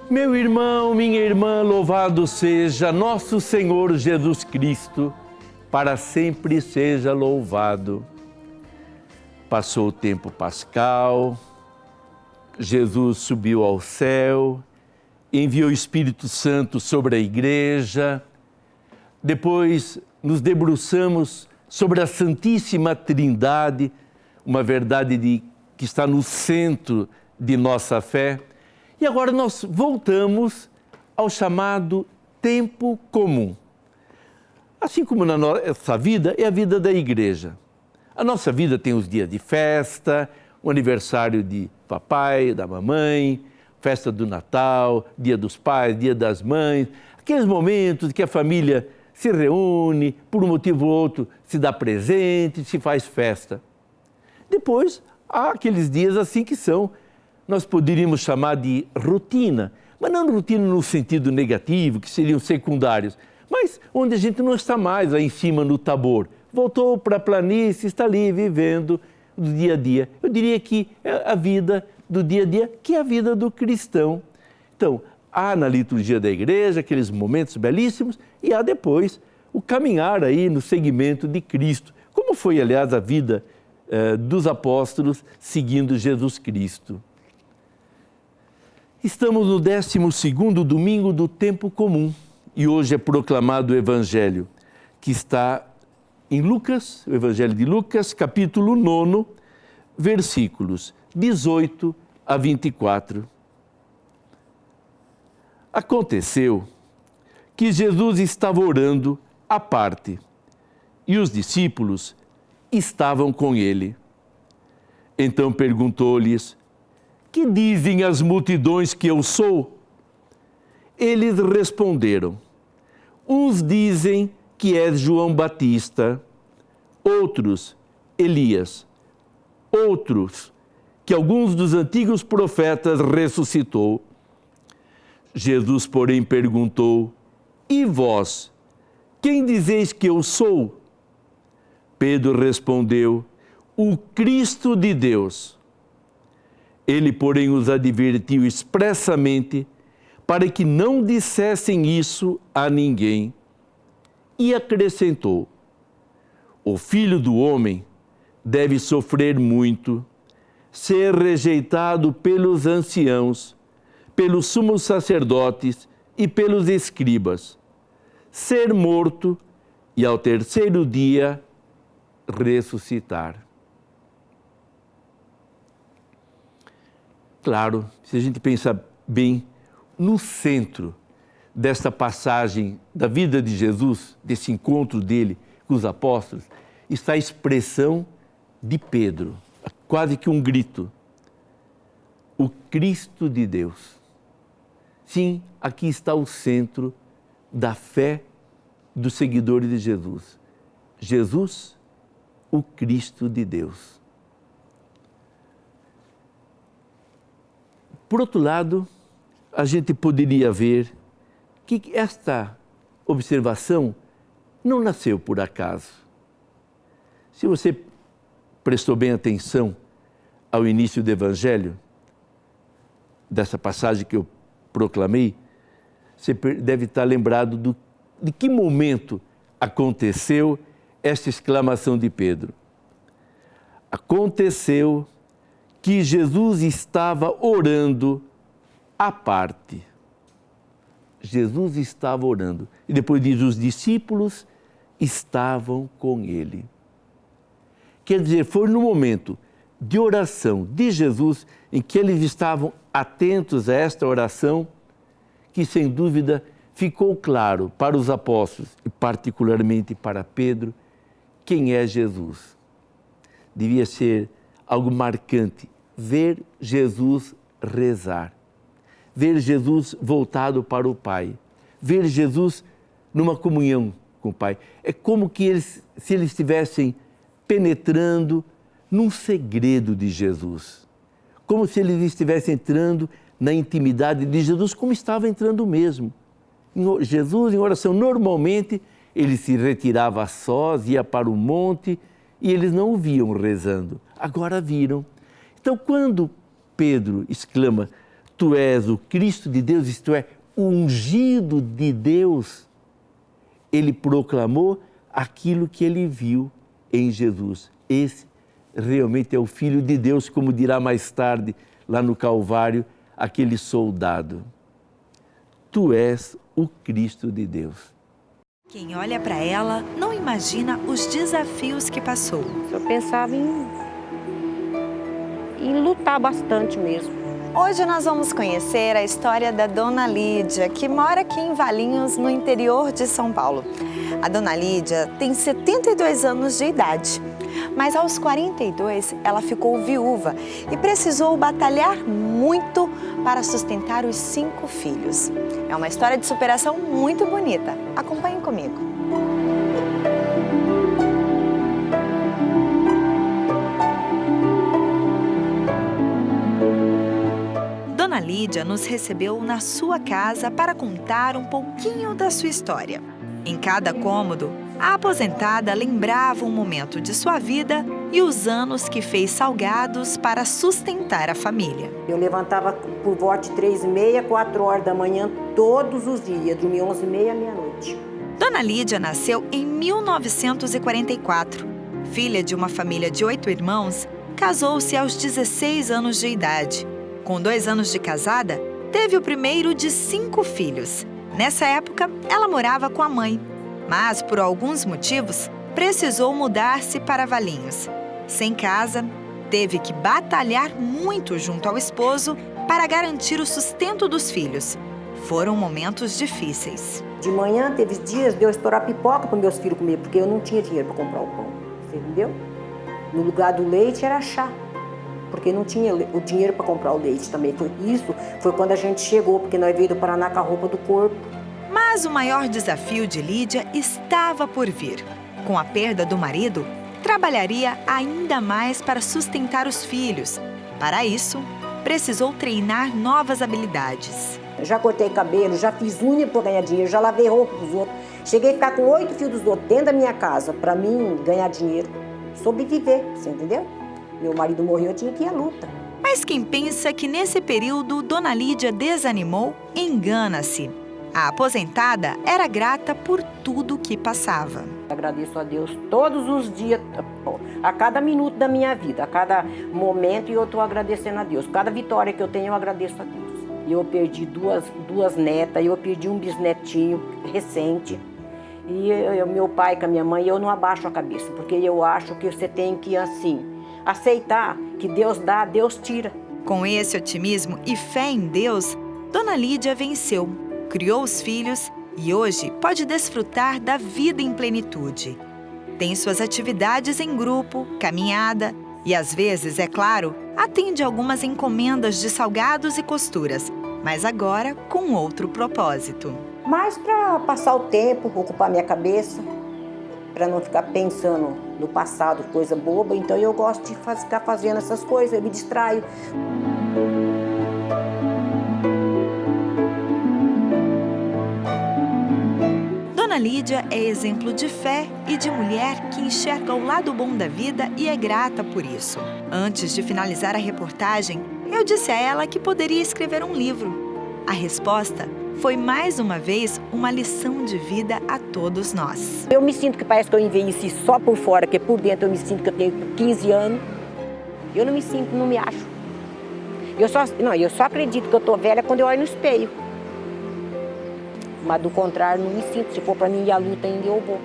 Meu irmão, minha irmã, louvado seja nosso Senhor Jesus Cristo, para sempre seja louvado. Passou o tempo pascal, Jesus subiu ao céu, enviou o Espírito Santo sobre a Igreja, depois nos debruçamos sobre a Santíssima Trindade, uma verdade que está no centro de nossa fé. E agora nós voltamos ao chamado tempo comum. Assim como na nossa vida, é a vida da igreja. A nossa vida tem os dias de festa, o aniversário de papai, da mamãe, festa do Natal, dia dos pais, dia das mães, aqueles momentos que a família se reúne, por um motivo ou outro, se dá presente, se faz festa. Depois, há aqueles dias assim que nós poderíamos chamar de rotina, mas não rotina no sentido negativo, que seriam secundários, mas onde a gente não está mais lá em cima no Tabor. Voltou para a planície, está ali vivendo o dia a dia. Eu diria que é a vida do dia a dia, que é a vida do cristão. Então, há na liturgia da igreja aqueles momentos belíssimos e há depois o caminhar aí no seguimento de Cristo, como foi, aliás, a vida dos apóstolos seguindo Jesus Cristo. Estamos no 12º domingo do tempo comum e hoje é proclamado o Evangelho que está em Lucas, o Evangelho de Lucas, capítulo 9, versículos 18 a 24. Aconteceu que Jesus estava orando à parte e os discípulos estavam com ele. Então perguntou-lhes: que dizem as multidões que eu sou? Eles responderam: uns dizem que és João Batista, outros Elias, outros que alguns dos antigos profetas ressuscitou. Jesus, porém, perguntou: e vós, quem dizeis que eu sou? Pedro respondeu: o Cristo de Deus. Ele, porém, os advertiu expressamente para que não dissessem isso a ninguém. E acrescentou: o Filho do Homem deve sofrer muito, ser rejeitado pelos anciãos, pelos sumos sacerdotes e pelos escribas, ser morto e ao terceiro dia ressuscitar. Claro, se a gente pensar bem, no centro desta passagem da vida de Jesus, desse encontro dele com os apóstolos, está a expressão de Pedro, quase que um grito: o Cristo de Deus. Sim, aqui está o centro da fé dos seguidores de Jesus. Jesus, o Cristo de Deus. Por outro lado, a gente poderia ver que esta observação não nasceu por acaso. Se você prestou bem atenção ao início do Evangelho, dessa passagem que eu proclamei, você deve estar lembrado de que momento aconteceu esta exclamação de Pedro. Aconteceu que Jesus estava orando à parte. Jesus estava orando. E depois diz: os discípulos estavam com ele. Quer dizer, foi no momento de oração de Jesus, em que eles estavam atentos a esta oração, que sem dúvida ficou claro para os apóstolos e particularmente para Pedro quem é Jesus. Devia ser algo marcante ver Jesus rezar, ver Jesus voltado para o Pai, ver Jesus numa comunhão com o Pai. É como que se eles estivessem penetrando num segredo de Jesus, como se eles estivessem entrando na intimidade de Jesus, como estava entrando mesmo. Jesus, em oração, normalmente, ele se retirava a sós, ia para o monte, e eles não o viam rezando. Agora viram. Então, quando Pedro exclama: Tu és o Cristo de Deus, isto é, o ungido de Deus. Ele proclamou aquilo que ele viu em Jesus. Esse realmente é o Filho de Deus, como dirá mais tarde, lá no Calvário, aquele soldado. Tu és o Cristo de Deus. Quem olha para ela não imagina os desafios que passou. Eu pensava em lutar bastante mesmo. Hoje nós vamos conhecer a história da Dona Lídia, que mora aqui em Valinhos, no interior de São Paulo. A Dona Lídia tem 72 anos de idade, mas aos 42 ela ficou viúva e precisou batalhar muito para sustentar os 5 filhos. É uma história de superação muito bonita. Acompanhem comigo. Dona Lídia nos recebeu na sua casa para contar um pouquinho da sua história. Em cada cômodo, a aposentada lembrava um momento de sua vida e os anos que fez salgados para sustentar a família. Eu levantava por volta de 3h30, 4 horas da manhã, todos os dias, dormia 11h30 à meia-noite. Dona Lídia nasceu em 1944. Filha de uma família de 8 irmãos, casou-se aos 16 anos de idade. Com 2 anos de casada, teve o primeiro de 5 filhos. Nessa época, ela morava com a mãe, mas por alguns motivos, precisou mudar-se para Valinhos. Sem casa, teve que batalhar muito junto ao esposo para garantir o sustento dos filhos. Foram momentos difíceis. De manhã, teve dias de eu estourar pipoca para meus filhos comer, porque eu não tinha dinheiro para comprar o pão, você entendeu? No lugar do leite era chá, porque não tinha o dinheiro para comprar o leite também. Foi quando a gente chegou, porque nós veio do Paraná com a roupa do corpo. Mas o maior desafio de Lídia estava por vir. Com a perda do marido, trabalharia ainda mais para sustentar os filhos. Para isso, precisou treinar novas habilidades. Já cortei cabelo, já fiz unha para ganhar dinheiro, já lavei roupa dos outros. Cheguei a ficar com 8 filhos dos outros dentro da minha casa, para mim ganhar dinheiro, sobreviver, você entendeu? Meu marido morreu, eu tinha que ir à luta. Mas quem pensa que nesse período Dona Lídia desanimou, engana-se. A aposentada era grata por tudo que passava. Agradeço a Deus todos os dias, a cada minuto da minha vida, a cada momento, e eu estou agradecendo a Deus. Cada vitória que eu tenho, eu agradeço a Deus. Eu perdi duas netas, eu perdi um bisnetinho recente. E meu pai com a minha mãe, eu não abaixo a cabeça, porque eu acho que você tem que, assim, aceitar que Deus dá, Deus tira. Com esse otimismo e fé em Deus, Dona Lídia venceu, criou os filhos e hoje pode desfrutar da vida em plenitude. Tem suas atividades em grupo, caminhada e, às vezes, é claro, atende algumas encomendas de salgados e costuras, mas agora com outro propósito. Mas para passar o tempo, ocupar minha cabeça, para não ficar pensando no passado, coisa boba, então eu gosto de ficar fazendo essas coisas, eu me distraio. Dona Lídia é exemplo de fé e de mulher que enxerga o lado bom da vida e é grata por isso. Antes de finalizar a reportagem, eu disse a ela que poderia escrever um livro. A resposta foi mais uma vez uma lição de vida a todos nós. Eu me sinto que parece que eu envelheci só por fora, que por dentro eu me sinto que eu tenho 15 anos. Eu não me sinto, não me acho. Eu só acredito que eu tô velha quando eu olho no espelho. Mas do contrário, não me sinto. Se for para mim ir à luta ainda, eu vou.